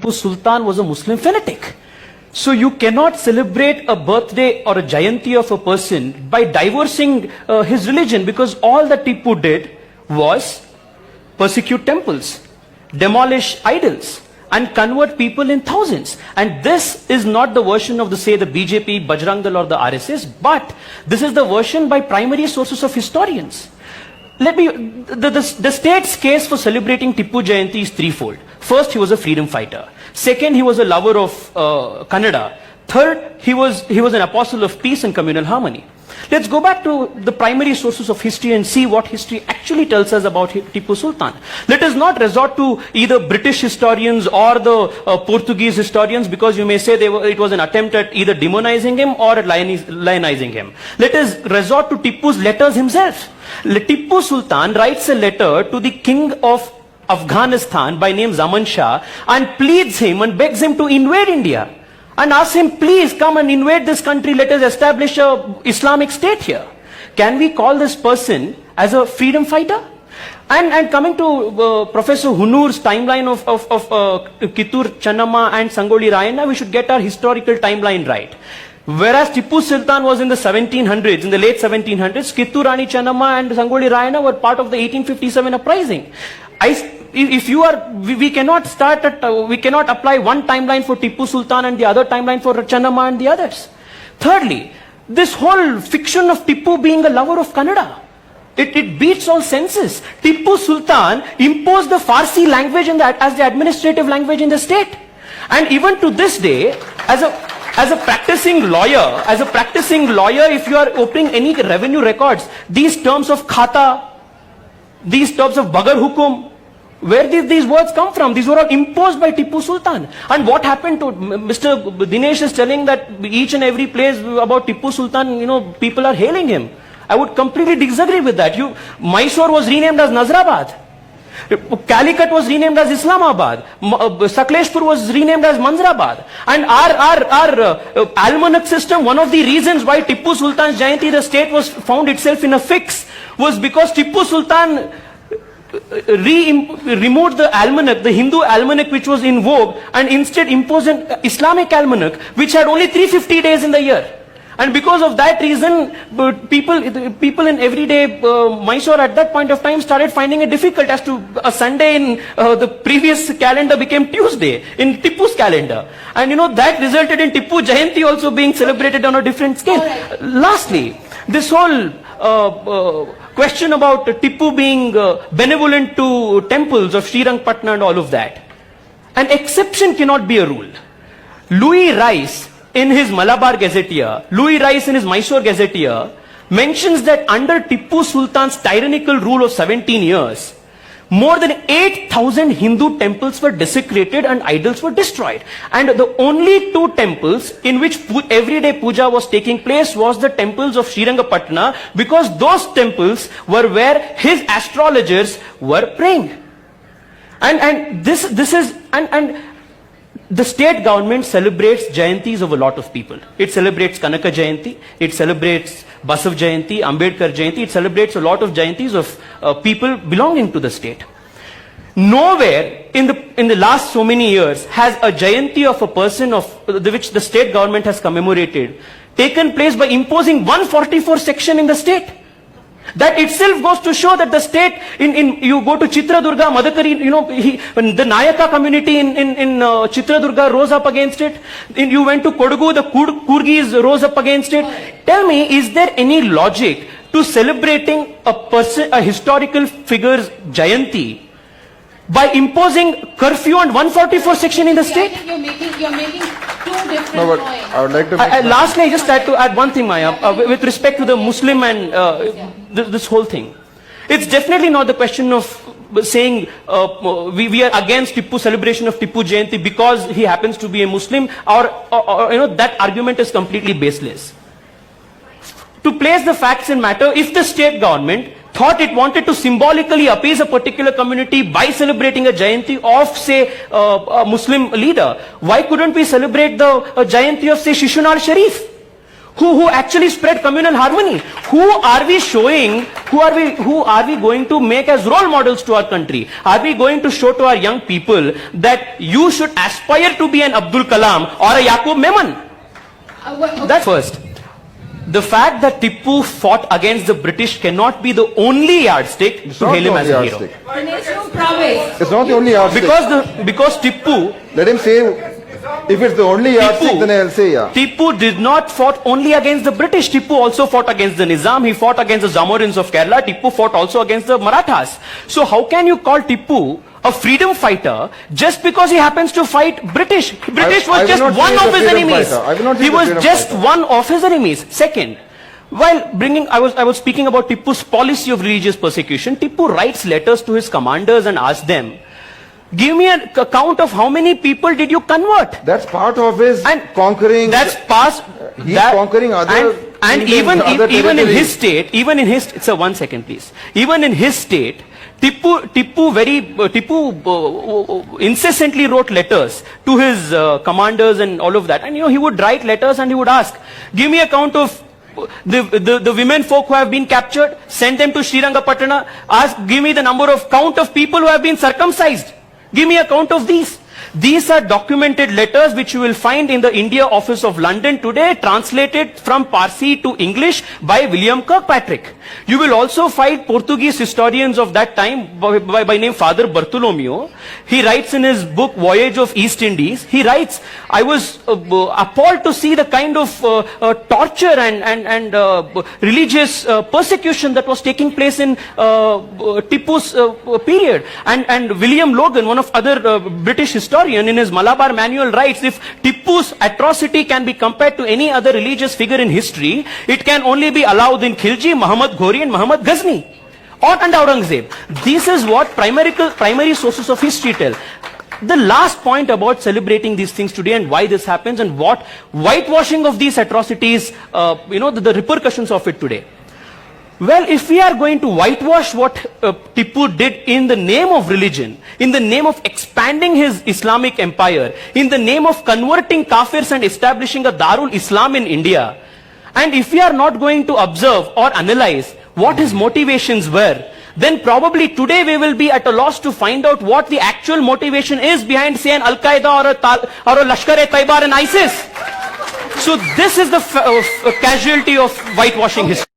Tipu Sultan was a Muslim fanatic. So you cannot celebrate a birthday or a Jayanti of a person by divorcing his religion, because all that Tipu did was persecute temples, demolish idols, and convert people in thousands. And this is not the version of the BJP, Bajrang Dal or the RSS, but this is the version by primary sources of historians. The state's case for celebrating Tipu Jayanti is threefold. First, he was a freedom fighter. Second, he was a lover of Kannada. Third, he was an apostle of peace and communal harmony. Let's go back to the primary sources of history and see what history actually tells us about Tipu Sultan. Let us not resort to either British historians or the Portuguese historians, because you may say it was an attempt at either demonizing him or at lionizing him. Let us resort to Tipu's letters himself. Tipu Sultan writes a letter to the king of Afghanistan by name Zaman Shah and pleads him and begs him to invade India. And ask him, please come and invade this country, let us establish an Islamic state here. Can we call this person as a freedom fighter? And coming to Professor Hunur's timeline of Kittur Channamma and Sangoli Rayanna, we should get our historical timeline right. Whereas Tipu Sultan was in the 1700s, in the late 1700s, Kittur Rani Channamma and Sangoli Rayanna were part of the 1857 uprising. We cannot apply one timeline for Tipu Sultan and the other timeline for Channamma and the others. Thirdly, this whole fiction of Tipu being a lover of Kannada, it beats all senses. Tipu Sultan imposed the Farsi language as the administrative language in the state. And even to this day, as a practicing lawyer, if you are opening any revenue records, these terms of khata, these terms of bagar hukum, where did these words come from? These were all imposed by Tipu Sultan. And what happened to Mr. Dinesh is telling that each and every place about Tipu Sultan, people are hailing him. I would completely disagree with that. Mysore was renamed as Nazrabad. Calicut was renamed as Islamabad. Sakleshpur was renamed as Manzrabad. And our almanac system, one of the reasons why Tipu Sultan's Jayanti, the state found itself in a fix, was because Tipu Sultan removed the almanac, the Hindu almanac which was in vogue, and instead imposed an Islamic almanac which had only 350 days in the year. And because of that reason, people in everyday Mysore at that point of time started finding it difficult as to a Sunday in the previous calendar became Tuesday in Tipu's calendar. And that resulted in Tipu Jayanti also being celebrated on a different scale. Right. Lastly, this whole question about Tipu being benevolent to temples of Srirangpatna and all of that. An exception cannot be a rule. Louis Rice in his Malabar Gazetteer, Louis Rice in his Mysore Gazetteer mentions that under Tipu Sultan's tyrannical rule of 17 years, more than 8,000 Hindu temples were desecrated and idols were destroyed. And the only two temples in which everyday puja was taking place was the temples of Srirangapatna, because those temples were where his astrologers were praying. And the state government celebrates Jayantis of a lot of people. It celebrates Kanaka Jayanti, it celebrates Basav Jayanti, Ambedkar Jayanti, it celebrates a lot of Jayantis of people belonging to the state. Nowhere in the last so many years has a Jayanti of a person which the state government has commemorated taken place by imposing 144 section in the state. That itself goes to show that the state, you go to Chitradurga, Madakari, the Nayaka community in Chitradurga rose up against it. You went to Kodagu, the Kurgis rose up against it. Tell me, is there any logic to celebrating a historical figure's Jayanti by imposing curfew and 144 section in the state? You're making two different points. I would like to lastly, I just had to add one thing, Maya, with respect to the Muslim and this whole thing. It's definitely not the question of saying we are against Tipu celebration of Tipu Jayanti because he happens to be a Muslim, or that argument is completely baseless. To place the facts in matter, if the state government thought it wanted to symbolically appease a particular community by celebrating a Jayanti of, say, a Muslim leader, why couldn't we celebrate the Jayanti of, say, Shishunal Sharif, who actually spread communal harmony. Who are we showing, who are we going to make as role models to our country? Are we going to show to our young people that you should aspire to be an Abdul Kalam or a Yaqub Memon? That's first. The fact that Tippu fought against the British cannot be the only yardstick It's to not hail the him only as a hero. yardstick. Dinesh, no prowess. It's not the only yardstick. Because Tippu, Let him say, if it's the only yardstick, then I'll say yeah. Tippu did not fought only against the British. Tippu also fought against the Nizam. He fought against the Zamorins of Kerala. Tippu fought also against the Marathas. So how can you call Tippu a freedom fighter just because he happens to fight British? British I was will just not say one he's a of his freedom enemies. fighter. I will not say He he's a was freedom just fighter. one of his enemies. Second, while I was speaking about Tippu's policy of religious persecution, Tippu writes letters to his commanders and asks them, give me an account of how many people did you convert? That's part of his And conquering. That's past. He's conquering other and kingdoms, other even in his territories. state, even in his, sir, 1 second, please. Even in his state, Tippu incessantly wrote letters to his commanders and all of that. And he would write letters and he would ask, give me account of the women folk who have been captured, send them to Srirangapatna, give me the count of people who have been circumcised. Give me a count of these. These are documented letters which you will find in the India Office of London today, translated from Parsi to English by William Kirkpatrick. You will also find Portuguese historians of that time by name Father Bartolomeo. He writes in his book Voyage of East Indies, he writes, I was appalled to see the kind of torture and religious persecution that was taking place in Tippu's period. And William Logan, one of other British historian, in his Malabar Manual writes, if Tippu's atrocity can be compared to any other religious figure in history, it can only be allowed in Khilji, Muhammad Ghori and Muhammad Ghazni and Aurangzeb. This is what primary sources of history tell. The last point about celebrating these things today and why this happens and what whitewashing of these atrocities, the repercussions of it today. Well, if we are going to whitewash what Tippu did in the name of religion, in the name of expanding his Islamic empire, in the name of converting kafirs and establishing a Darul Islam in India, and if we are not going to observe or analyze what his motivations were, then probably today we will be at a loss to find out what the actual motivation is behind, say, an Al-Qaeda or a Lashkar-e-Taiba and ISIS. So this is the casualty of whitewashing history.